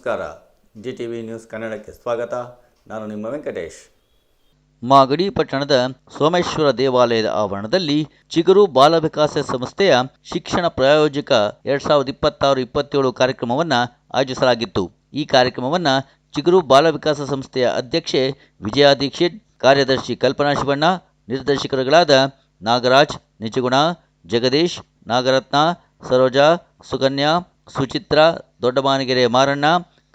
ನಮಸ್ಕಾರ. GTV news ಕನ್ನಡಕ್ಕೆ ಸ್ವಾಗತ. ನಾನು ನಿಮ್ಮ ವೆಂಕಟೇಶ್. ಮಾಗಡಿ ಪಟ್ಟಣದ ಸೋಮೇಶ್ವರ ದೇವಾಲಯದ ಆವರಣದಲ್ಲಿ ಚಿಗುರು ಬಾಲ ವಿಕಾಸ ಸಂಸ್ಥೆಯ ಶಿಕ್ಷಣ ಪ್ರಾಯೋಜಕ 2026-27 ಕಾರ್ಯಕ್ರಮವನ್ನು ಆಯೋಜಿಸಲಾಗಿತ್ತು. ಈ ಕಾರ್ಯಕ್ರಮವನ್ನು ಚಿಗುರು ಬಾಲ ವಿಕಾಸ ಸಂಸ್ಥೆಯ ಅಧ್ಯಕ್ಷೆ ವಿಜಯಾ ದೀಕ್ಷಿತ್, ಕಾರ್ಯದರ್ಶಿ ಕಲ್ಪನಾ ಶಿವಣ್ಣ, ನಿರ್ದೇಶಕರುಗಳಾದ ನಾಗರಾಜ್, ನಿಜಗುಣ, ಜಗದೀಶ್, ನಾಗರತ್ನ, ಸರೋಜಾ, ಸುಕನ್ಯಾ, ಸುಚಿತ್ರಾ, ದೊಡ್ಡಮಾನಗೆರೆ ಮಾರಣ್ಣ,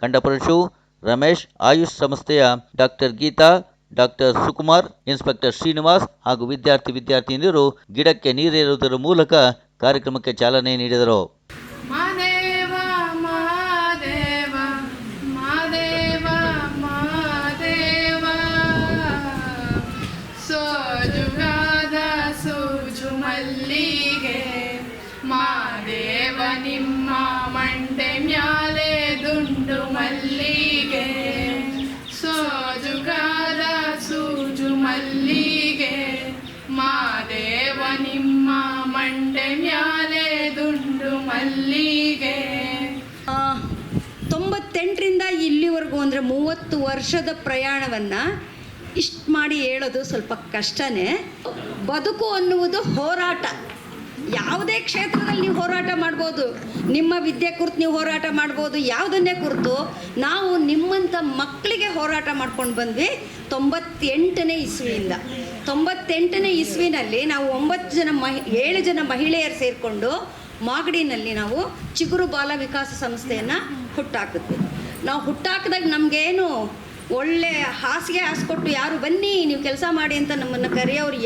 ಕಂಡಪರಶು, ರಮೇಶ್, ಆಯುಷ್ ಸಂಸ್ಥೆಯ doctor Geeta, doctor Sukumar, inspector Srinivas ಹಾಗೂ ವಿದ್ಯಾರ್ಥಿನಿಯರು ಗಿಡಕ್ಕೆ ನೀರೇರುವುದರ ಮೂಲಕ ಕಾರ್ಯಕ್ರಮಕ್ಕೆ ಚಾಲನೆ ನೀಡಿದರು. ಮಾದೇವ ನಿಮ್ಮ ಮಂಡೆ ಮ್ಯಾಲೆ ದುಂಡು ಮಲ್ಲಿಗೆ, ಸೋಜುಗಾದ ಸೂಜು ಮಲ್ಲಿಗೆ, ಮಾದೇವ ನಿಮ್ಮ ಮಂಡೆ ಮ್ಯಾಲೆ ದುಂಡು ಮಲ್ಲಿಗೆ. 98ರಿಂದ ಇಲ್ಲಿವರೆಗೂ ಅಂದರೆ 30 ವರ್ಷದ ಪ್ರಯಾಣವನ್ನು ಇಷ್ಟು ಮಾಡಿ ಹೇಳೋದು ಸ್ವಲ್ಪ ಕಷ್ಟನೇ. ಬದುಕು ಅನ್ನುವುದು ಹೋರಾಟ. ಯಾವುದೇ ಕ್ಷೇತ್ರದಲ್ಲಿ ನೀವು ಹೋರಾಟ ಮಾಡ್ಬೋದು, ನಿಮ್ಮ ವಿದ್ಯೆ ಕುರಿತು ನೀವು ಹೋರಾಟ ಮಾಡ್ಬೋದು, ಯಾವುದನ್ನೇ ಕುರಿತು. ನಾವು ನಿಮ್ಮಂಥ ಮಕ್ಕಳಿಗೆ ಹೋರಾಟ ಮಾಡ್ಕೊಂಡು ಬಂದ್ವಿ 98ನೇ ಇಸ್ವಿಯಿಂದ. 98ನೇ ಇಸ್ವಿನಲ್ಲಿ ನಾವು 7 ಜನ ಮಹಿಳೆಯರು ಸೇರಿಕೊಂಡು ಮಾಗಡಿನಲ್ಲಿ ನಾವು ಚಿಗುರು ಬಾಲ ವಿಕಾಸ ಸಂಸ್ಥೆಯನ್ನು ಹುಟ್ಟಾಕಿದ್ವಿ. ನಾವು ಹುಟ್ಟಾಕಿದಾಗ ನಮಗೇನು ಒಳ್ಳೆ ಹಾಸಿಗೆ ಹಾಸ್ಕೊಟ್ಟು ಯಾರು ಬನ್ನಿ ನೀವು ಕೆಲಸ ಮಾಡಿ ಅಂತ ನಮ್ಮನ್ನು ಕರೆಯೋರು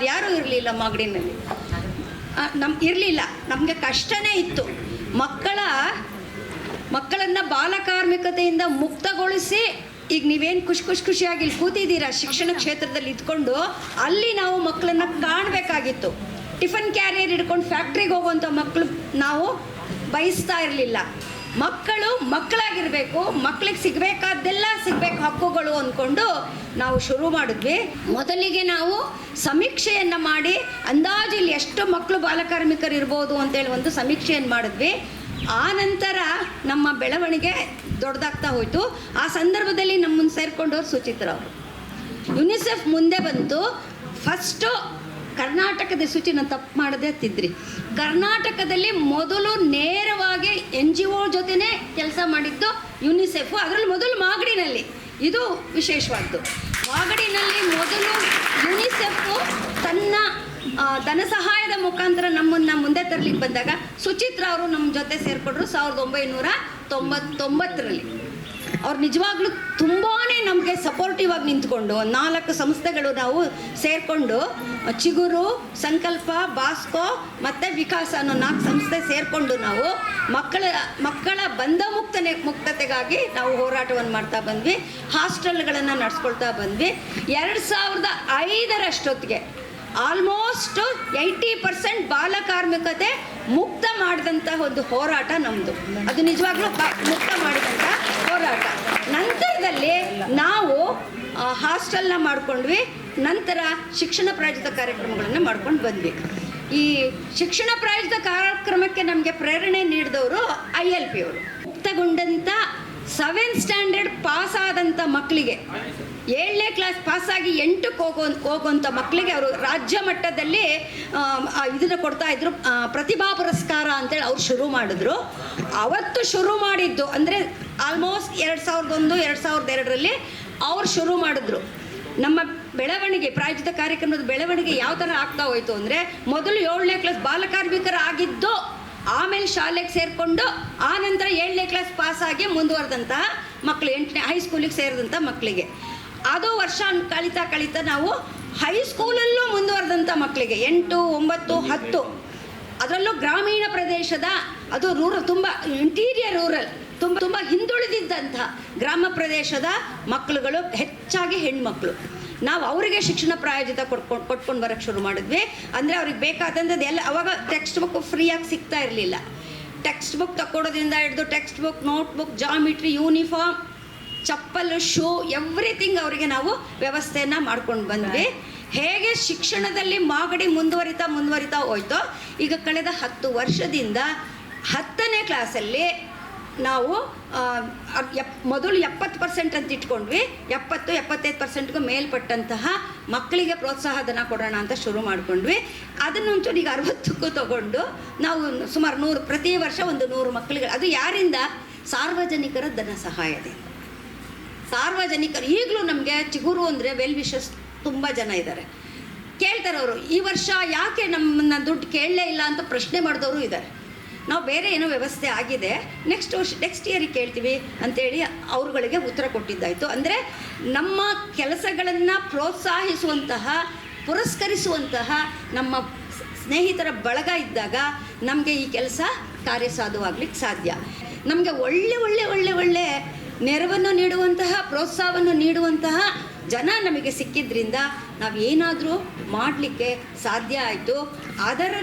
ಯಾರೂ ಇರಲಿಲ್ಲ. ಮಾಗಡಿನಲ್ಲಿ ಇರಲಿಲ್ಲ. ನಮಗೆ ಕಷ್ಟನೇ ಇತ್ತು. ಮಕ್ಕಳನ್ನು ಬಾಲಕಾರ್ಮಿಕತೆಯಿಂದ ಮುಕ್ತಗೊಳಿಸಿ ಈಗ ನೀವೇನು ಖುಷಿಯಾಗಿ ಇಲ್ಲಿ ಕೂತಿದ್ದೀರಾ ಶಿಕ್ಷಣ ಕ್ಷೇತ್ರದಲ್ಲಿ ಇದ್ಕೊಂಡು, ಅಲ್ಲಿ ನಾವು ಮಕ್ಕಳನ್ನು ಕಾಣಬೇಕಾಗಿತ್ತು. ಟಿಫನ್ ಕ್ಯಾರಿಯರ್ ಹಿಡ್ಕೊಂಡು ಫ್ಯಾಕ್ಟ್ರಿಗೆ ಹೋಗುವಂಥ ಮಕ್ಕಳು ನಾವು ಬಯಸ್ತಾ ಇರಲಿಲ್ಲ. ಮಕ್ಕಳಾಗಿರಬೇಕು, ಮಕ್ಕಳಿಗೆ ಸಿಗಬೇಕಾದ್ದೆಲ್ಲ ಸಿಗಬೇಕು ಹಕ್ಕುಗಳು ಅಂದ್ಕೊಂಡು ನಾವು ಶುರು ಮಾಡಿದ್ವಿ. ಮೊದಲಿಗೆ ನಾವು ಸಮೀಕ್ಷೆಯನ್ನು ಮಾಡಿ ಅಂದಾಜು ಇಲ್ಲಿ ಎಷ್ಟು ಮಕ್ಕಳು ಬಾಲಕಾರ್ಮಿಕರು ಇರ್ಬೋದು ಅಂತೇಳಿ ಒಂದು ಸಮೀಕ್ಷೆಯನ್ನು ಮಾಡಿದ್ವಿ. ಆ ನಂತರ ನಮ್ಮ ಬೆಳವಣಿಗೆ ದೊಡ್ಡದಾಗ್ತಾ ಹೋಯಿತು. ಆ ಸಂದರ್ಭದಲ್ಲಿ ನಮ್ಮನ್ನು ಸೇರಿಕೊಂಡವ್ರು ಸುಚಿತ್ರಾ ಅವರು. ಯುನಿಸೆಫ್ ಮುಂದೆ ಬಂತು. ಫಸ್ಟು ಕರ್ನಾಟಕದ ಸೂಚಿ, ನಾನು ತಪ್ಪು ಮಾಡದೆ ತಿದ್ರಿ, ಕರ್ನಾಟಕದಲ್ಲಿ ಮೊದಲು ನೇರವಾಗಿ NGO ಜೊತೆನೇ ಕೆಲಸ ಮಾಡಿದ್ದು ಯುನಿಸೆಫ್. ಅದರಲ್ಲಿ ಮೊದಲು ಮಾಗಡಿನಲ್ಲಿ, ಇದು ವಿಶೇಷವಾದ್ದು. ಮಾಗಡಿನಲ್ಲಿ ಮೊದಲು ಯುನಿಸೆಫ್ ತನ್ನ ಧನ ಸಹಾಯದ ಮುಖಾಂತರ ನಮ್ಮನ್ನು ಮುಂದೆ ತರಲಿಕ್ಕೆ ಬಂದಾಗ ಸುಚಿತ್ರಾ ಅವರು ನಮ್ಮ ಜೊತೆ ಸೇರಿಕೊಂಡ್ರು 1999ರಲ್ಲಿ. ಅವ್ರು ನಿಜವಾಗ್ಲೂ ತುಂಬಾ ನಮಗೆ ಸಪೋರ್ಟಿವ್ ಆಗಿ ನಿಂತ್ಕೊಂಡು 4 ಸಂಸ್ಥೆಗಳು ನಾವು ಸೇರಿಕೊಂಡು ಚಿಗುರು, ಸಂಕಲ್ಪ, ಬಾಸ್ಕೋ ಮತ್ತು ವಿಕಾಸ ಅನ್ನೋ 4 ಸಂಸ್ಥೆ ಸೇರಿಕೊಂಡು ನಾವು ಮಕ್ಕಳ ಬಂಧ ಮುಕ್ತತೆಗಾಗಿ ನಾವು ಹೋರಾಟವನ್ನು ಮಾಡ್ತಾ ಬಂದ್ವಿ. ಹಾಸ್ಟೆಲ್ಗಳನ್ನು ನಡೆಸ್ಕೊಳ್ತಾ ಬಂದ್ವಿ. 2005ರಷ್ಟೊತ್ತಿಗೆ ಆಲ್ಮೋಸ್ಟ್ 80% ಬಾಲಕಾರ್ಮಿಕತೆ ಮುಕ್ತ ಮಾಡಿದಂಥ ಒಂದು ಹೋರಾಟ ನಮ್ಮದು. ಅದು ನಿಜವಾಗ್ಲೂ ಮುಕ್ತ ಮಾಡಿದಂಥ ಹೋರಾಟ. ನಂತರದಲ್ಲಿ ನಾವು ಹಾಸ್ಟೆಲ್ನ ಮಾಡ್ಕೊಂಡ್ವಿ. ನಂತರ ಶಿಕ್ಷಣ ಪ್ರಾಯೋಜಿತ ಕಾರ್ಯಕ್ರಮಗಳನ್ನು ಮಾಡ್ಕೊಂಡು ಬಂದ್ವಿ. ಈ ಶಿಕ್ಷಣ ಪ್ರಾಯೋಜಿತ ಕಾರ್ಯಕ್ರಮಕ್ಕೆ ನಮಗೆ ಪ್ರೇರಣೆ ನೀಡಿದವರು ILP ಅವರು. ಮುಕ್ತಗೊಂಡಂಥ 7th ಸ್ಟ್ಯಾಂಡರ್ಡ್ ಪಾಸಾದಂಥ ಮಕ್ಕಳಿಗೆ, 7ನೇ ಕ್ಲಾಸ್ ಪಾಸಾಗಿ 8ಕ್ಕೆ ಹೋಗುವಂಥ ಮಕ್ಕಳಿಗೆ ಅವರು ರಾಜ್ಯ ಮಟ್ಟದಲ್ಲಿ ಇದನ್ನು ಕೊಡ್ತಾಯಿದ್ರು, ಪ್ರತಿಭಾ ಪುರಸ್ಕಾರ ಅಂತೇಳಿ ಅವ್ರು ಶುರು ಮಾಡಿದ್ರು. ಅವತ್ತು ಶುರು ಮಾಡಿದ್ದು ಅಂದರೆ ಆಲ್ಮೋಸ್ಟ್ 2001-2002ರಲ್ಲಿ ಅವ್ರು ಶುರು ಮಾಡಿದ್ರು. ನಮ್ಮ ಬೆಳವಣಿಗೆ, ಪ್ರಾಯೋಜಿತ ಕಾರ್ಯಕ್ರಮದ ಬೆಳವಣಿಗೆ ಯಾವ ಥರ ಆಗ್ತಾ ಹೋಯಿತು ಅಂದರೆ, ಮೊದಲು 7ನೇ ಕ್ಲಾಸ್ ಬಾಲಕಾರ್ಮಿಕರು ಆಗಿದ್ದು, ಆಮೇಲೆ ಶಾಲೆಗೆ ಸೇರಿಕೊಂಡು ಆ ನಂತರ 7ನೇ ಕ್ಲಾಸ್ ಪಾಸಾಗಿ ಮುಂದುವರೆದಂತಹ ಮಕ್ಕಳು, 8ನೇ ಹೈಸ್ಕೂಲಿಗೆ ಸೇರಿದಂಥ ಮಕ್ಕಳಿಗೆ, ಅದು ವರ್ಷ ಕಳೀತಾ ನಾವು ಹೈಸ್ಕೂಲಲ್ಲೂ ಮುಂದುವರೆದಂಥ ಮಕ್ಕಳಿಗೆ 8, 9, 10, ಅದರಲ್ಲೂ ಗ್ರಾಮೀಣ ಪ್ರದೇಶದ, ಅದು ತುಂಬ ಇಂಟೀರಿಯರ್ ರೂರಲ್, ತುಂಬ ಹಿಂದುಳಿದಿದ್ದಂಥ ಗ್ರಾಮ ಪ್ರದೇಶದ ಮಕ್ಕಳುಗಳು, ಹೆಚ್ಚಾಗಿ ಹೆಣ್ಮಕ್ಳು. ನಾವು ಅವರಿಗೆ ಶಿಕ್ಷಣ ಪ್ರಾಯೋಜಿತ ಕೊಟ್ಕೊಂಡು ಬರೋಕ್ಕೆ ಶುರು ಮಾಡಿದ್ವಿ. ಅಂದರೆ ಅವ್ರಿಗೆ ಬೇಕಾದಂಥದ್ದು ಎಲ್ಲ, ಅವಾಗ ಟೆಕ್ಸ್ಟ್ ಬುಕ್ ಫ್ರೀಯಾಗಿ ಸಿಗ್ತಾ ಇರಲಿಲ್ಲ. ಟೆಕ್ಸ್ಟ್ ಬುಕ್ ತಗೊಳ್ಳೋದ್ರಿಂದ ಹಿಡಿದು text book, notebook, geometry, uniform, ಚಪ್ಪಲು, ಶೂ, ಎವ್ರಿಥಿಂಗ್ ಅವರಿಗೆ ನಾವು ವ್ಯವಸ್ಥೆಯನ್ನು ಮಾಡ್ಕೊಂಡು ಬಂದ್ವಿ. ಹೇಗೆ ಶಿಕ್ಷಣದಲ್ಲಿ ಮಾಗಡಿ ಮುಂದುವರಿತಾ ಹೋಯ್ತೋ, ಈಗ ಕಳೆದ 10 ವರ್ಷದಿಂದ 10ನೇ ಕ್ಲಾಸಲ್ಲಿ ನಾವು ಮೊದಲು 70% ಅಂತ ಇಟ್ಕೊಂಡ್ವಿ. 70-75%ಗೂ ಮೇಲ್ಪಟ್ಟಂತಹ ಮಕ್ಕಳಿಗೆ ಪ್ರೋತ್ಸಾಹ ಧನ ಕೊಡೋಣ ಅಂತ ಶುರು ಮಾಡ್ಕೊಂಡ್ವಿ. ಅದನ್ನಂತೂ ಈಗ 60ಕ್ಕೂ ತಗೊಂಡು ನಾವು ಸುಮಾರು 100 ಪ್ರತಿ ವರ್ಷ ಒಂದು 100 ಮಕ್ಕಳಿಗೆ. ಅದು ಯಾರಿಂದ? ಸಾರ್ವಜನಿಕರ ಧನ ಸಹಾಯದಿಂದ. ಸಾರ್ವಜನಿಕರು ಈಗಲೂ ನಮಗೆ ಚಿಗುರು ಅಂದರೆ ವೆಲ್ ವಿಶಸ್ ತುಂಬ ಜನ ಇದ್ದಾರೆ. ಕೇಳ್ತಾರೆ ಅವರು, ಈ ವರ್ಷ ಯಾಕೆ ನಮ್ಮನ್ನ ದುಡ್ಡು ಕೇಳಲೇ ಇಲ್ಲ ಅಂತ ಪ್ರಶ್ನೆ ಮಾಡಿದವರು ಇದ್ದಾರೆ. ನಾವು ಬೇರೆ ಏನೋ ವ್ಯವಸ್ಥೆ ಆಗಿದೆ, ನೆಕ್ಸ್ಟ್ ಇಯರಿಗೆ ಕೇಳ್ತೀವಿ ಅಂತೇಳಿ ಅವ್ರುಗಳಿಗೆ ಉತ್ತರ ಕೊಟ್ಟಿದ್ದಾಯಿತು. ಅಂದರೆ ನಮ್ಮ ಕೆಲಸಗಳನ್ನು ಪ್ರೋತ್ಸಾಹಿಸುವಂತಹ, ಪುರಸ್ಕರಿಸುವಂತಹ ನಮ್ಮ ಸ್ನೇಹಿತರ ಬಳಗ ಇದ್ದಾಗ ನಮಗೆ ಈ ಕೆಲಸ ಕಾರ್ಯಸಾಧುವಾಗ್ಲಿಕ್ಕೆ ಸಾಧ್ಯ. ನಮಗೆ ಒಳ್ಳೆ ನೆರವನ್ನು ನೀಡುವಂತಹ, ಪ್ರೋತ್ಸಾಹವನ್ನು ನೀಡುವಂತಹ ಜನ ನಮಗೆ ಸಿಕ್ಕಿದ್ರಿಂದ ನಾವು ಏನಾದರೂ ಮಾಡಲಿಕ್ಕೆ ಸಾಧ್ಯ ಆಯಿತು. ಅದರ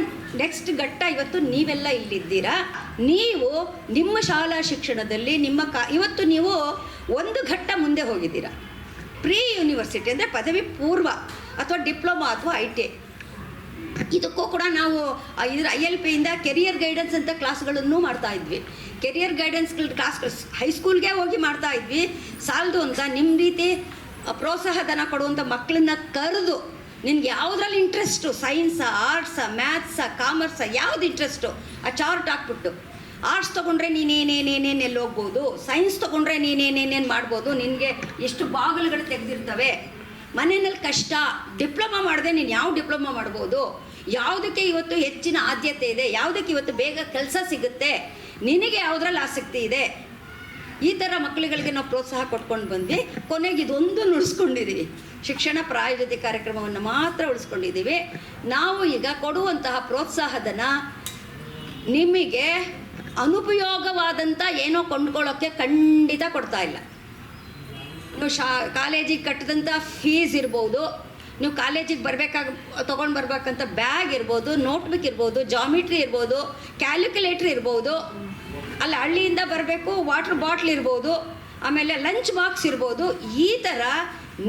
ನೆಕ್ಸ್ಟ್ ಘಟ್ಟ ಇವತ್ತು ನೀವೆಲ್ಲ ಇಲ್ಲಿದ್ದೀರಾ. ನೀವು ನಿಮ್ಮ ಶಾಲಾ ಶಿಕ್ಷಣದಲ್ಲಿ ಇವತ್ತು ನೀವು ಒಂದು ಘಟ್ಟ ಮುಂದೆ ಹೋಗಿದ್ದೀರಾ. ಪ್ರೀ ಯೂನಿವರ್ಸಿಟಿ ಅಂದರೆ ಪದವಿ ಪೂರ್ವ ಅಥವಾ ಡಿಪ್ಲೊಮಾ ಅಥವಾ ITI. ಇದಕ್ಕೂ ಕೂಡ ನಾವು ಇದರ ILPಯಿಂದ ಕೆರಿಯರ್ ಗೈಡೆನ್ಸ್ ಅಂತ ಕ್ಲಾಸ್ಗಳನ್ನು ಮಾಡ್ತಾಯಿದ್ವಿ. ಕೆರಿಯರ್ ಗೈಡೆನ್ಸ್ ಕ್ಲಾಸ್ ಹೈಸ್ಕೂಲ್ಗೆ ಹೋಗಿ ಮಾಡ್ತಾಯಿದ್ವಿ. ಸಾಲದು ಅಂತ ನಿಮ್ಮ ರೀತಿ ಪ್ರೋತ್ಸಾಹ ಧನ ಕೊಡುವಂಥ ಮಕ್ಕಳನ್ನ ಕರೆದು, ನಿನ್ಗೆ ಯಾವುದ್ರಲ್ಲಿ ಇಂಟ್ರೆಸ್ಟು, ಸೈನ್ಸಾ, ಆರ್ಟ್ಸಾ, ಮ್ಯಾಥ್ಸಾ, ಕಾಮರ್ಸಾ, ಯಾವ್ದು ಇಂಟ್ರೆಸ್ಟು ಆ ಚಾರ್ಟ್ ಹಾಕ್ಬಿಟ್ಟು, ಆರ್ಟ್ಸ್ ತೊಗೊಂಡ್ರೆ ನೀನೇನೇನೇನೇನೆಲ್ಲಿ ಹೋಗ್ಬೋದು, ಸೈನ್ಸ್ ತೊಗೊಂಡ್ರೆ ನೀನೇನೇನೇನು ಮಾಡ್ಬೋದು, ನಿನಗೆ ಎಷ್ಟು ಬಾಗಿಲುಗಳು ತೆಗೆದಿರ್ತವೆ, ಮನೆಯಲ್ಲಿ ಕಷ್ಟ, ಡಿಪ್ಲೊಮಾ ಮಾಡಿದೆ ನೀನು ಯಾವ ಡಿಪ್ಲೊಮಾ ಮಾಡ್ಬೋದು, ಯಾವುದಕ್ಕೆ ಇವತ್ತು ಹೆಚ್ಚಿನ ಆದ್ಯತೆ ಇದೆ, ಯಾವುದಕ್ಕೆ ಇವತ್ತು ಬೇಗ ಕೆಲಸ ಸಿಗುತ್ತೆ, ನಿನಗೆ ಯಾವುದ್ರಲ್ಲಿ ಆಸಕ್ತಿ ಇದೆ, ಈ ಥರ ಮಕ್ಕಳುಗಳಿಗೆ ನಾವು ಪ್ರೋತ್ಸಾಹ ಕೊಟ್ಕೊಂಡು ಬಂದ್ವಿ. ಕೊನೆಗೆ ಇದೊಂದು ಉಳಿಸ್ಕೊಂಡಿದ್ದೀವಿ, ಶಿಕ್ಷಣ ಪ್ರಾಯೋಜಿತ ಕಾರ್ಯಕ್ರಮವನ್ನು ಮಾತ್ರ ಉಳಿಸ್ಕೊಂಡಿದ್ದೀವಿ. ನಾವು ಈಗ ಕೊಡುವಂತಹ ಪ್ರೋತ್ಸಾಹಧನ ನಿಮಗೆ ಅನುಪಯೋಗವಾದಂಥ ಏನೋ ಕೊಂಡ್ಕೊಳ್ಳೋಕ್ಕೆ ಖಂಡಿತ ಕೊಡ್ತಾ ಇಲ್ಲ. ನೀವು ಕಾಲೇಜಿಗೆ ಕಟ್ಟಿದಂಥ ಫೀಸ್ ಇರ್ಬೋದು, ನೀವು ಕಾಲೇಜಿಗೆ ತೊಗೊಂಡು ಬರ್ಬೇಕಂತ ಬ್ಯಾಗ್ ಇರ್ಬೋದು, ನೋಟ್ಬುಕ್ ಇರ್ಬೋದು, ಜಾಮಿಟ್ರಿ ಇರ್ಬೋದು, ಕ್ಯಾಲ್ಕುಲೇಟ್ರ್ ಇರ್ಬೋದು, ಅಲ್ಲಿ ಹಳ್ಳಿಯಿಂದ ಬರಬೇಕು ವಾಟ್ರ್ ಬಾಟ್ಲ್ ಇರ್ಬೋದು, ಆಮೇಲೆ ಲಂಚ್ ಬಾಕ್ಸ್ ಇರ್ಬೋದು. ಈ ಥರ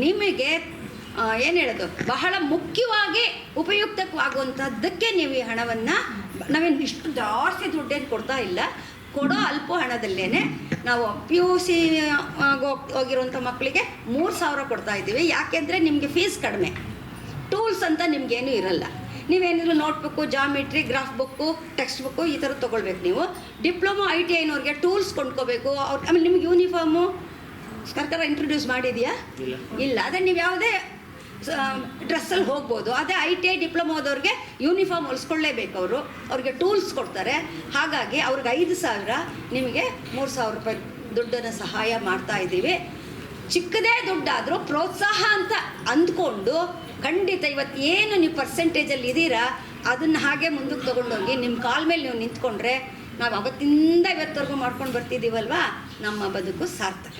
ನಿಮಗೆ ಏನು ಹೇಳೋದು, ಬಹಳ ಮುಖ್ಯವಾಗಿ ಉಪಯುಕ್ತವಾಗುವಂಥದ್ದಕ್ಕೆ ನೀವು ಈ ಹಣವನ್ನು, ನಾವೇನು ಇಷ್ಟು ಜಾಸ್ತಿ ದುಡ್ಡೇನು ಕೊಡ್ತಾ ಇಲ್ಲ, ಕೊಡೋ ಅಲ್ಪ ಹಣದಲ್ಲೇ ನಾವು PUC ಹೋಗಿರುವಂಥ ಮಕ್ಕಳಿಗೆ 3,000 ಕೊಡ್ತಾ ಇದ್ದೀವಿ. ಯಾಕೆಂದರೆ ನಿಮಗೆ ಫೀಸ್ ಕಡಿಮೆ, ಟೂಲ್ಸ್ ಅಂತ ನಿಮಗೇನು ಇರಲ್ಲ. ನೀವೇನಿದ್ರು notebook, geometry, graph book, text book ಈ ಥರ ತೊಗೊಳ್ಬೇಕು. ನೀವು ಡಿಪ್ಲೊಮಾ ITIನವ್ರಿಗೆ ಟೂಲ್ಸ್ ಕೊಂಡ್ಕೋಬೇಕು. ಆಮೇಲೆ ನಿಮ್ಗೆ ಯೂನಿಫಾರ್ಮು ಸರ್ಕಾರ ಇಂಟ್ರೊಡ್ಯೂಸ್ ಮಾಡಿದೆಯಾ? ಇಲ್ಲ. ಅದೇ ನೀವು ಯಾವುದೇ ಡ್ರೆಸ್ಸಲ್ಲಿ ಹೋಗ್ಬೋದು. ಅದೇ ITI ಡಿಪ್ಲೊಮೋದವ್ರಿಗೆ ಯೂನಿಫಾರ್ಮ್ ಹೊಲಿಸ್ಕೊಳ್ಳೇಬೇಕು. ಅವ್ರಿಗೆ ಟೂಲ್ಸ್ ಕೊಡ್ತಾರೆ. ಹಾಗಾಗಿ ಅವ್ರಿಗೆ 5,000, ನಿಮಗೆ 3,000 ರೂಪಾಯಿ ದುಡ್ಡನ್ನು ಸಹಾಯ ಮಾಡ್ತಾ ಇದ್ದೀವಿ. ಚಿಕ್ಕದೇ ದುಡ್ಡಾದರೂ ಪ್ರೋತ್ಸಾಹ ಅಂತ ಅಂದ್ಕೊಂಡು ಖಂಡಿತ ಇವತ್ತು ಏನು ನೀವು ಪರ್ಸೆಂಟೇಜಲ್ಲಿ ಇದ್ದೀರಾ ಅದನ್ನು ಹಾಗೆ ಮುಂದಕ್ಕೆ ತೊಗೊಂಡೋಗಿ ನಿಮ್ಮ ಕಾಲ ಮೇಲೆ ನೀವು ನಿಂತ್ಕೊಂಡ್ರೆ, ನಾವು ಅವತ್ತಿಂದ ಇವತ್ತವರೆಗೂ ಮಾಡ್ಕೊಂಡು ಬರ್ತಿದ್ದೀವಲ್ವಾ, ನಮ್ಮ ಬದುಕು ಸಾರ್ಥಕ.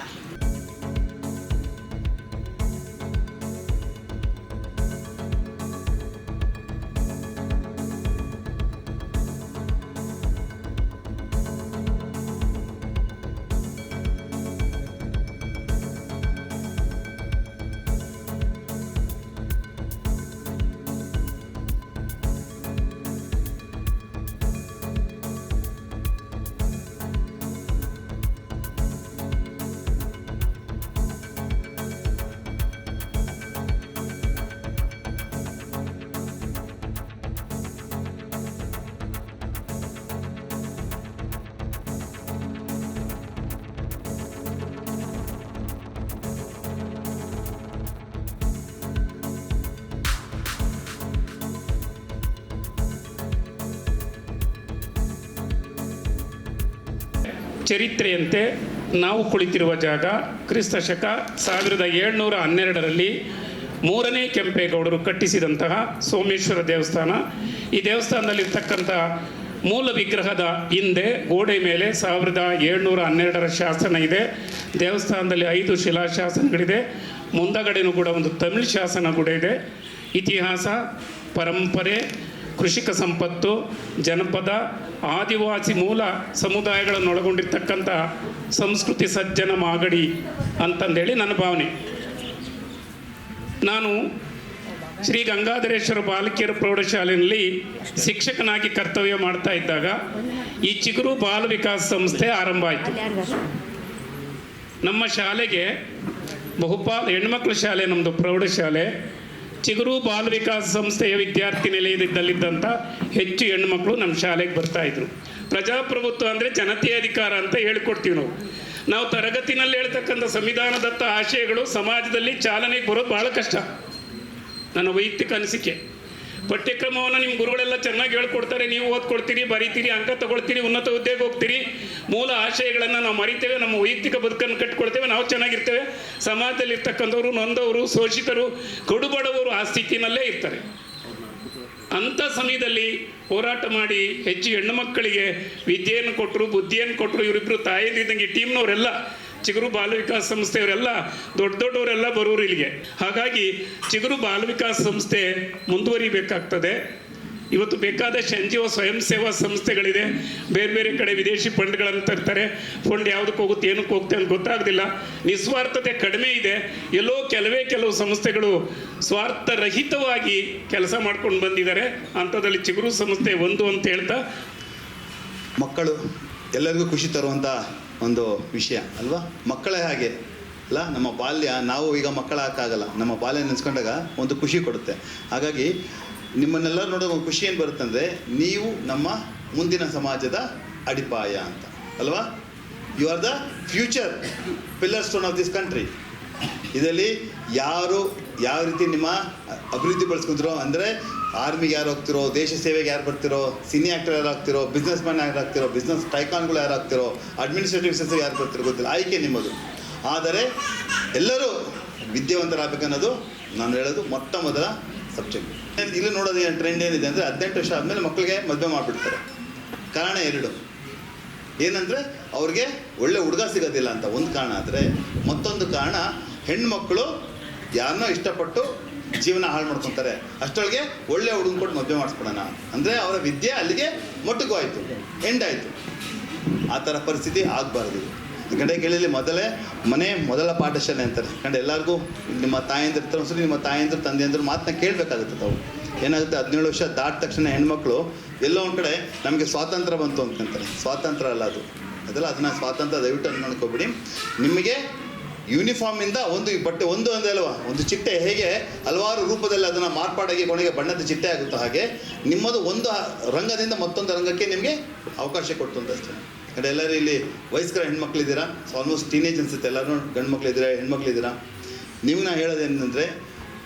ಚರಿತ್ರೆಯಂತೆ ನಾವು ಕುಳಿತಿರುವ ಜಾಗ ಕ್ರಿಸ್ತ ಶಕ 1712ರಲ್ಲಿ 3ನೇ ಕೆಂಪೇಗೌಡರು ಕಟ್ಟಿಸಿದಂತಹ ಸೋಮೇಶ್ವರ ದೇವಸ್ಥಾನ. ಈ ದೇವಸ್ಥಾನದಲ್ಲಿರ್ತಕ್ಕಂಥ ಮೂಲ ವಿಗ್ರಹದ ಹಿಂದೆ ಗೋಡೆ ಮೇಲೆ 1712ರ ಶಾಸನ ಇದೆ. ದೇವಸ್ಥಾನದಲ್ಲಿ 5 ಶಿಲಾಶಾಸನಗಳಿದೆ. ಮುಂದಗಡೆನೂ ಕೂಡ ಒಂದು ತಮಿಳು ಶಾಸನ ಕೂಡ ಇದೆ. ಇತಿಹಾಸ, ಪರಂಪರೆ, ಕೃಷಿಕ ಸಂಪತ್ತು, ಜನಪದ, ಆದಿವಾಸಿ ಮೂಲ ಸಮುದಾಯಗಳನ್ನು ಒಳಗೊಂಡಿರ್ತಕ್ಕಂಥ ಸಂಸ್ಕೃತಿ ಸಜ್ಜನ ಮಾಗಡಿ ಅಂತಂದೇಳಿ ನನ್ನ ಭಾವನೆ. ನಾನು ಶ್ರೀ ಗಂಗಾಧರೇಶ್ವರ ಬಾಲಕಿಯರ ಪ್ರೌಢಶಾಲೆಯಲ್ಲಿ ಶಿಕ್ಷಕನಾಗಿ ಕರ್ತವ್ಯ ಮಾಡ್ತಾ ಇದ್ದಾಗ ಈ ಚಿಗುರು ಬಾಲ ವಿಕಾಸ ಸಂಸ್ಥೆ ಆರಂಭ ಆಯಿತು. ನಮ್ಮ ಶಾಲೆಗೆ ಹೆಣ್ಮಕ್ಳ ಶಾಲೆ, ನಮ್ಮದು ಪ್ರೌಢಶಾಲೆ. ಚಿಗುರು ಬಾಲ ವಿಕಾಸ ಸಂಸ್ಥೆಯ ವಿದ್ಯಾರ್ಥಿ ನಿಲಯದಲ್ಲಿದ್ದಂಥ ಹೆಚ್ಚು ಹೆಣ್ಮಕ್ಳು ನಮ್ಮ ಶಾಲೆಗೆ ಬರ್ತಾಯಿದ್ರು. ಪ್ರಜಾಪ್ರಭುತ್ವ ಅಂದರೆ ಜನತೆಯ ಅಧಿಕಾರ ಅಂತ ಹೇಳಿಕೊಡ್ತೀವಿ ನಾವು ತರಗತಿನಲ್ಲಿ ಹೇಳ್ತಕ್ಕಂಥ ಸಂವಿಧಾನದತ್ತ ಆಶಯಗಳು ಸಮಾಜದಲ್ಲಿ ಚಾಲನೆಗೆ ಬರೋದು ಭಾಳ ಕಷ್ಟ. ನನ್ನ ವೈಯಕ್ತಿಕ ಅನಿಸಿಕೆ. ಪಠ್ಯಕ್ರಮವನ್ನು ನಿಮ್ಮ ಗುರುಗಳೆಲ್ಲ ಚೆನ್ನಾಗಿ ಹೇಳ್ಕೊಡ್ತಾರೆ, ನೀವು ಓದ್ಕೊಡ್ತೀರಿ, ಬರೀತೀರಿ, ಅಂಕ ತಗೊಳ್ತೀರಿ, ಉನ್ನತ ಹುದ್ದೆಗೆ ಹೋಗ್ತೀರಿ. ಮೂಲ ಆಶಯಗಳನ್ನು ನಾವು ಮರಿತೇವೆ, ನಮ್ಮ ವೈಯಕ್ತಿಕ ಬದುಕನ್ನು ಕಟ್ಟಿಕೊಳ್ತೇವೆ, ನಾವು ಚೆನ್ನಾಗಿರ್ತೇವೆ. ಸಮಾಜದಲ್ಲಿ ಇರ್ತಕ್ಕಂಥವ್ರು, ನೊಂದವರು, ಶೋಷಿತರು, ಕಡುಬಡವರು ಆ ಸ್ಥಿತಿನಲ್ಲೇ ಇರ್ತಾರೆ. ಅಂಥ ಸಮಯದಲ್ಲಿ ಹೋರಾಟ ಮಾಡಿ ಹೆಚ್ಚು ಹೆಣ್ಣು ಮಕ್ಕಳಿಗೆ ವಿದ್ಯೆಯನ್ನು ಕೊಟ್ಟರು, ಬುದ್ಧಿಯನ್ನು ಕೊಟ್ಟರು. ಇವರಿಬ್ಬರು ತಾಯಿಯಂದಿದ್ದಂಗೆ ಟೀಮ್ನವರೆಲ್ಲ, ಚಿಗುರು ಬಾಲ ವಿಕಾಸ ಸಂಸ್ಥೆಯವರೆಲ್ಲ ದೊಡ್ಡವರೆಲ್ಲ ಬರೋರು ಇಲ್ಲಿಗೆ. ಹಾಗಾಗಿ ಚಿಗುರು ಬಾಲ ವಿಕಾಸ ಸಂಸ್ಥೆ ಮುಂದುವರಿಬೇಕಾಗ್ತದೆ. ಇವತ್ತು ಬೇಕಾದಷ್ಟು NGO ಸ್ವಯಂ ಸೇವಾ ಸಂಸ್ಥೆಗಳಿದೆ. ಬೇರೆ ಬೇರೆ ಕಡೆ ವಿದೇಶಿ ಫಂಡ್ಗಳನ್ನು ತರ್ತಾರೆ. ಫಂಡ್ ಯಾವುದಕ್ಕೆ ಹೋಗುತ್ತೆ, ಏನಕ್ಕೆ ಹೋಗುತ್ತೆ ಅಂತ ಗೊತ್ತಾಗೋದಿಲ್ಲ. ನಿಸ್ವಾರ್ಥತೆ ಕಡಿಮೆ ಇದೆ. ಎಲ್ಲೋ ಕೆಲವು ಸಂಸ್ಥೆಗಳು ಸ್ವಾರ್ಥರಹಿತವಾಗಿ ಕೆಲಸ ಮಾಡ್ಕೊಂಡು ಬಂದಿದ್ದಾರೆ. ಅಂಥದ್ರಲ್ಲಿ ಚಿಗುರು ಸಂಸ್ಥೆ ಒಂದು ಅಂತ ಹೇಳ್ತಾ, ಮಕ್ಕಳು ಎಲ್ಲರಿಗೂ ಖುಷಿ ತರುವಂಥ ಒಂದು ವಿಷಯ ಅಲ್ವಾ? ಮಕ್ಕಳೇ ಹಾಗೆ ಅಲ್ಲ, ನಮ್ಮ ಬಾಲ್ಯ, ನಾವು ಈಗ ಮಕ್ಕಳಾಗಲ್ಲ, ನಮ್ಮ ಬಾಲ್ಯ ನೆನೆಸ್ಕೊಂಡಾಗ ಒಂದು ಖುಷಿ ಕೊಡುತ್ತೆ. ಹಾಗಾಗಿ ನಿಮ್ಮನ್ನೆಲ್ಲ ನೋಡೋ ಒಂದು ಖುಷಿ ಏನು ಬರುತ್ತೆ ಅಂದರೆ, ನೀವು ನಮ್ಮ ಮುಂದಿನ ಸಮಾಜದ ಅಡಿಪಾಯ ಅಂತ ಅಲ್ವಾ? You are the future pillar stone of this country. ಇದರಲ್ಲಿ ಯಾರು ಯಾವ ರೀತಿ ನಿಮ್ಮ ಅಭಿವೃದ್ಧಿ ಪಡಿಸ್ಕೊಂತಿರೋ ಅಂದರೆ, ಆರ್ಮಿಗೆ ಯಾರು ಹೋಗ್ತಿರೋ, ದೇಶ ಸೇವೆಗೆ ಯಾರು ಬರ್ತಿರೋ, ಸಿನಿ ಆ್ಯಕ್ಟರ್ ಯಾರು ಆಗ್ತಿರೋ, ಬಿಸ್ನೆಸ್ ಮ್ಯಾನ್ ಯಾರು ಆಗ್ತಿರೋ, ಬಿಸ್ನೆಸ್ ಟೈಕಾನ್ಗಳು ಯಾರು ಆಗ್ತಿರೋ, ಅಡ್ಮಿನಿಸ್ಟ್ರೇಟಿವ್ ಸೆಕ್ಟರ್ ಯಾರು ಬರ್ತಿರೋ ಗೊತ್ತಿಲ್ಲ, ಆಯ್ಕೆ ನಿಮ್ಮದು. ಆದರೆ ಎಲ್ಲರೂ ವಿದ್ಯಾವಂತರಾಗಬೇಕನ್ನೋದು ನಾನು ಹೇಳೋದು ಮೊಟ್ಟ ಮೊದಲ ಸಬ್ಜೆಕ್ಟ್. ಇಲ್ಲಿ ನೋಡೋದು ಏನು ಟ್ರೆಂಡ್ ಏನಿದೆ ಅಂದರೆ, 18 ವರ್ಷ ಆದಮೇಲೆ ಮಕ್ಕಳಿಗೆ ಮದುವೆ ಮಾಡಿಬಿಡ್ತಾರೆ. ಕಾರಣ ಎರಡು ಏನಂದರೆ, ಅವ್ರಿಗೆ ಒಳ್ಳೆ ಹುಡುಗ ಸಿಗೋದಿಲ್ಲ ಅಂತ ಒಂದು ಕಾರಣ. ಆದರೆ ಮತ್ತೊಂದು ಕಾರಣ, ಹೆಣ್ಮಕ್ಳು ಯಾರನ್ನೋ ಇಷ್ಟಪಟ್ಟು ಜೀವನ ಹಾಳು ಮಾಡ್ಕೊತಾರೆ. ಅಷ್ಟೊಳಗೆ ಒಳ್ಳೆ ಹುಡುಗನ ಕೊಟ್ಟು ಮದುವೆ ಮಾಡಿಸ್ಬಿಡೋಣ ಅಂದರೆ ಅವರ ವಿದ್ಯೆ ಅಲ್ಲಿಗೆ ಮೊಟ್ಟಗೂ ಆಯಿತು, ಎಂಡ್ ಆಯಿತು. ಆ ಥರ ಪರಿಸ್ಥಿತಿ ಆಗಬಾರ್ದು. ಯಾಕಂದರೆ ಕೇಳಿಲಿ ಮೊದಲ ಪಾಠಶಾಲೆ ಅಂತಾರೆ. ಯಾಕಂದರೆ ಎಲ್ಲರಿಗೂ ನಿಮ್ಮ ತಾಯಂದಿರು ಇರ್ತಾರೆ, ಒಂದ್ಸರಿ ನಿಮ್ಮ ತಾಯಂದಿರು ತಂದೆಯಂದ್ರು ಮಾತನ್ನ ಕೇಳಬೇಕಾಗುತ್ತೆ. ತಾವು ಏನಾಗುತ್ತೆ, 17 ವರ್ಷ ದಾಟ ತಕ್ಷಣ ಹೆಣ್ಮಕ್ಳು ಎಲ್ಲೋ ಒಂದು ಕಡೆ ನಮಗೆ ಸ್ವಾತಂತ್ರ್ಯ ಬಂತು ಅಂದ್ಕೊಂತಾರೆ. ಸ್ವಾತಂತ್ರ್ಯ ಅಲ್ಲ ಅದು, ಅದನ್ನು ಸ್ವಾತಂತ್ರ್ಯ ದಯವಿಟ್ಟು ಅನ್ಕೊಬೇಡಿ. ನಿಮಗೆ ಯೂನಿಫಾರ್ಮಿಂದ ಒಂದು ಬಟ್ಟೆ ಒಂದೇ ಅಲ್ವಾ, ಒಂದು ಚಿಟ್ಟೆ ಹೇಗೆ ಹಲವಾರು ರೂಪದಲ್ಲಿ ಅದನ್ನು ಮಾರ್ಪಾಡಾಗಿ ಕೊನೆಗೆ ಬಣ್ಣದ ಚಿಟ್ಟೆ ಆಗುತ್ತೋ, ಹಾಗೆ ನಿಮ್ಮದು ಒಂದು ರಂಗದಿಂದ ಮತ್ತೊಂದು ರಂಗಕ್ಕೆ ನಿಮಗೆ ಅವಕಾಶ ಕೊಡ್ತು ಅಂತ ಅಷ್ಟೇ. ಯಾಕಂದರೆ ಎಲ್ಲರೂ ಇಲ್ಲಿ ವಯಸ್ಕರ ಹೆಣ್ಮಕ್ಳಿದ್ದೀರಾ, ಆಲ್ಮೋಸ್ಟ್ ಟೀನೇಜ್ ಅನಿಸುತ್ತೆ. ಎಲ್ಲರೂ ಗಂಡು ಮಕ್ಕಳಿದ್ದೀರಾ, ಹೆಣ್ಮಕ್ಳಿದ್ದೀರಾ. ನೀವು ನಾ ಹೇಳೋದೇನೆಂದರೆ,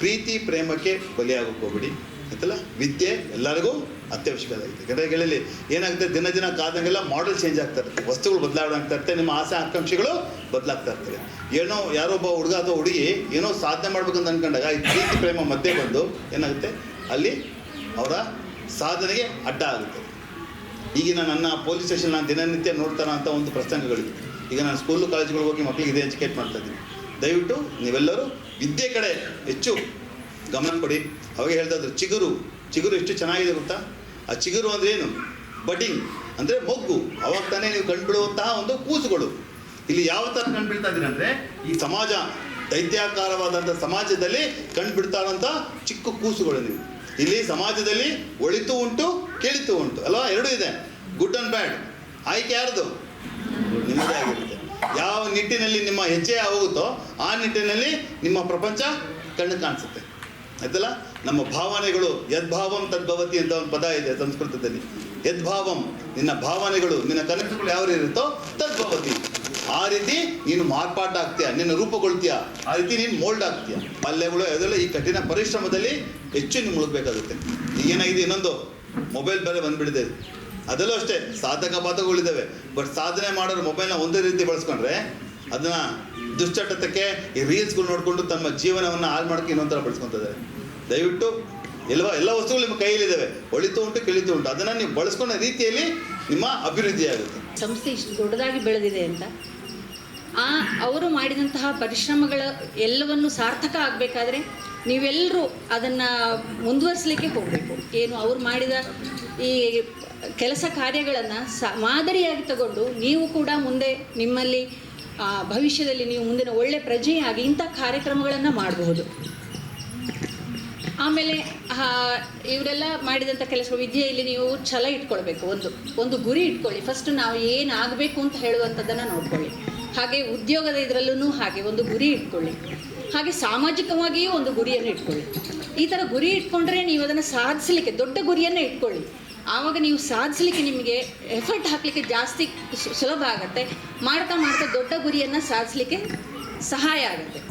ಪ್ರೀತಿ ಪ್ರೇಮಕ್ಕೆ ಬಲಿಯಾಗೋಕ್ಕೆ ಹೋಗ್ಬಿಡಿ ಆಯ್ತಲ್ಲ. ವಿದ್ಯೆ ಎಲ್ಲರಿಗೂ ಅತ್ಯವಶ್ಯಕವಾಗಿದೆ. ಯಾಕಂದರೆ ಏನಾಗುತ್ತೆ, ದಿನ ಕಾದಂಗೆಲ್ಲ ಮಾಡೆಲ್ ಚೇಂಜ್ ಆಗ್ತಾ ಇರುತ್ತೆ, ವಸ್ತುಗಳು ಬದಲಾವಣೆ ಇರುತ್ತೆ, ನಿಮ್ಮ ಆಸೆ ಆಕಾಂಕ್ಷೆಗಳು ಬದಲಾಗ್ತಾ ಇರ್ತವೆ. ಯಾರೊಬ್ಬ ಹುಡುಗ ಅಥವಾ ಹುಡುಗಿ ಏನೋ ಸಾಧನೆ ಮಾಡ್ಬೇಕಂತ ಅಂದ್ಕೊಂಡಾಗ ಈ ಪ್ರೀತಿ ಪ್ರೇಮ ಮಧ್ಯೆ ಬಂದು ಏನಾಗುತ್ತೆ, ಅಲ್ಲಿ ಅವರ ಸಾಧನೆಗೆ ಅಡ್ಡ ಆಗುತ್ತೆ. ಈಗಿನ ನನ್ನ ಪೊಲೀಸ್ ಸ್ಟೇಷನ್ ನಾನು ದಿನನಿತ್ಯ ನೋಡ್ತಾರ ಅಂತ ಒಂದು ಪ್ರಸಂಗಗಳಿವೆ. ಈಗ ನಾನು ಸ್ಕೂಲು ಕಾಲೇಜುಗಳಿಗೆ ಹೋಗಿ ಮಕ್ಕಳಿಗೆ ಇದೇ ಎಜುಕೇಟ್ ಮಾಡ್ತಾಯಿದ್ದೀನಿ. ದಯವಿಟ್ಟು ನೀವೆಲ್ಲರೂ ವಿದ್ಯೆ ಕಡೆ ಹೆಚ್ಚು ಗಮನ ಕೊಡಿ. ಅವಾಗ ಹೇಳ್ತಾಯಿದ್ರು ಚಿಗುರು ಎಷ್ಟು ಚೆನ್ನಾಗಿದೆ ಗೊತ್ತಾ? ಆ ಚಿಗುರು ಅಂದರೆ ಏನು? ಬಡ್ಡಿಂಗ್ ಅಂದರೆ ಮೊಗ್ಗು. ಅವಾಗ ತಾನೇ ನೀವು ಕಂಡುಬಿಡುವಂತಹ ಒಂದು ಕೂಸುಗಳು. ಇಲ್ಲಿ ಯಾವ ಥರ ಕಂಡುಬಿಡ್ತಾ ಇದ್ದೀರಿ ಅಂದರೆ, ಈ ಸಮಾಜ ದೈತ್ಯಾಕಾರವಾದಂಥ ಸಮಾಜದಲ್ಲಿ ಕಂಡುಬಿಡ್ತಾ ಇರೋಂಥ ಚಿಕ್ಕ ಕೂಸುಗಳು ನೀವು. ಇಲ್ಲಿ ಸಮಾಜದಲ್ಲಿ ಒಳಿತು ಉಂಟು, ಕೇಳಿತು ಉಂಟು ಅಲ್ವಾ, ಎರಡೂ ಇದೆ. Good and bad. ಆಯ್ಕೆ ಯಾರ್ದು? ನಿಮ್ಮದೇ ಆಗಿರುತ್ತೆ. ಯಾವ ನಿಟ್ಟಿನಲ್ಲಿ ನಿಮ್ಮ ಹೆಜ್ಜೆ ಹೋಗುತ್ತೋ ಆ ನಿಟ್ಟಿನಲ್ಲಿ ನಿಮ್ಮ ಪ್ರಪಂಚ ಕಣ್ಣು ಕಾಣಿಸುತ್ತೆ ಆಯ್ತಲ್ಲ. ನಮ್ಮ ಭಾವನೆಗಳು, ಯದ್ಭಾವಂ ತದ್ಭವತಿ ಅಂತ ಒಂದು ಪದ ಇದೆ ಸಂಸ್ಕೃತದಲ್ಲಿ. ಯದ್ಭಾವಂ, ನಿನ್ನ ಭಾವನೆಗಳು, ನಿನ್ನ ಕನಸುಗಳು ಯಾವ ಇರುತ್ತೋ ತದ್ಭವತಿ. ಆ ರೀತಿ ನೀನು ಮಾರ್ಪಾಟ ಆಗ್ತೀಯ, ನಿನ್ನ ರೂಪುಗೊಳ್ತೀಯ, ಆ ರೀತಿ ನೀನು ಮೋಲ್ಡ್ ಆಗ್ತೀಯ. ಪಲ್ಯಗಳು ಅದೆಲ್ಲ ಈ ಕಠಿಣ ಪರಿಶ್ರಮದಲ್ಲಿ ಹೆಚ್ಚು ನೀವು ಮುಳುಗಬೇಕಾಗುತ್ತೆ. ಈಗೇನಾಗಿದೆ, ಇನ್ನೊಂದು ಮೊಬೈಲ್ ಬೇರೆ ಬಂದುಬಿಟ್ಟಿದೆ. ಅದರಲ್ಲೂ ಅಷ್ಟೇ ಸಾಧಕ ಬಾಧಕಗಳಿದ್ದಾವೆ. ಬಟ್ ಸಾಧನೆ ಮಾಡೋರು ಮೊಬೈಲ್ನ ಒಂದೇ ರೀತಿ ಬಳಸ್ಕೊಂಡ್ರೆ ಅದನ್ನು ದುಶ್ಚಟಕ್ಕೆ ಈ ರೀಲ್ಸ್ಗಳು ನೋಡಿಕೊಂಡು ತಮ್ಮ ಜೀವನವನ್ನು ಹಾಳು ಮಾಡೋಕ್ಕೆ ಇನ್ನೊಂಥರ ಬಳಸ್ಕೊತಿದ್ದಾರೆ. ದಯವಿಟ್ಟು ಎಲ್ಲ ವಸ್ತುಗಳು ನಿಮ್ಮ ಕೈಯಲ್ಲಿದ್ದಾವೆ, ಒಳಿತು ಉಂಟು ಕೆಳಿತು ಉಂಟು. ಅದನ್ನು ನೀವು ಬಳಸ್ಕೊಂಡ ರೀತಿಯಲ್ಲಿ ನಿಮ್ಮ ಅಭಿವೃದ್ಧಿ ಆಗುತ್ತೆ. ಸಂಸ್ಥೆ ಇಷ್ಟು ದೊಡ್ಡದಾಗಿ ಬೆಳೆದಿದೆ ಅಂತ ಅವರು ಮಾಡಿದಂತಹ ಪರಿಶ್ರಮಗಳ ಎಲ್ಲವನ್ನು ಸಾರ್ಥಕ ಆಗಬೇಕಾದ್ರೆ ನೀವೆಲ್ಲರೂ ಅದನ್ನು ಮುಂದುವರಿಸಲಿಕ್ಕೆ ಹೋಗಬೇಕು. ಏನು ಅವರು ಮಾಡಿದ ಈ ಕೆಲಸ ಕಾರ್ಯಗಳನ್ನು ಮಾದರಿಯಾಗಿ ತಗೊಂಡು ನೀವು ಕೂಡ ಮುಂದೆ ನಿಮ್ಮಲ್ಲಿ ಭವಿಷ್ಯದಲ್ಲಿ ನೀವು ಮುಂದಿನ ಒಳ್ಳೆ ಪ್ರಜೆಯಾಗಿ ಇಂಥ ಕಾರ್ಯಕ್ರಮಗಳನ್ನು ಮಾಡಬಹುದು. ಆಮೇಲೆ ಇವರೆಲ್ಲ ಮಾಡಿದಂಥ ಕೆಲಸಗಳು ವಿದ್ಯೆಯಲ್ಲಿ ನೀವು ಛಲ ಇಟ್ಕೊಳ್ಬೇಕು. ಒಂದು ಗುರಿ ಇಟ್ಕೊಳ್ಳಿ. ಫಸ್ಟ್ ನಾವು ಏನಾಗಬೇಕು ಅಂತ ಹೇಳುವಂಥದ್ದನ್ನು ನೋಡ್ಕೊಳ್ಳಿ. ಹಾಗೆ ಉದ್ಯೋಗದ ಇದರಲ್ಲೂ ಹಾಗೆ ಒಂದು ಗುರಿ ಇಟ್ಕೊಳ್ಳಿ. ಹಾಗೆ ಸಾಮಾಜಿಕವಾಗಿಯೂ ಒಂದು ಗುರಿಯನ್ನು ಇಟ್ಕೊಳ್ಳಿ. ಈ ಥರ ಗುರಿ ಇಟ್ಕೊಂಡ್ರೆ ನೀವು ಅದನ್ನು ಸಾಧಿಸಲಿಕ್ಕೆ ದೊಡ್ಡ ಗುರಿಯನ್ನು ಇಟ್ಕೊಳ್ಳಿ. ಆವಾಗ ನೀವು ಸಾಧಿಸಲಿಕ್ಕೆ ನಿಮಗೆ ಎಫರ್ಟ್ ಹಾಕಲಿಕ್ಕೆ ಜಾಸ್ತಿ ಸುಲಭ ಆಗುತ್ತೆ. ಮಾಡ್ತಾ ಮಾಡ್ತಾ ದೊಡ್ಡ ಗುರಿಯನ್ನು ಸಾಧಿಸಲಿಕ್ಕೆ ಸಹಾಯ ಆಗುತ್ತೆ.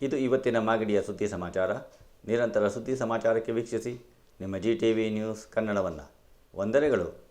ಇದು ಇವತ್ತಿನ ಮಾಗಡಿಯ ಸುದ್ದಿ ಸಮಾಚಾರ. ನಿರಂತರ ಸುದ್ದಿ ಸಮಾಚಾರಕ್ಕೆ ವೀಕ್ಷಿಸಿ ನಿಮ್ಮ GTV ನ್ಯೂಸ್ ಕನ್ನಡವನ್ನು. ವಂದನೆಗಳು.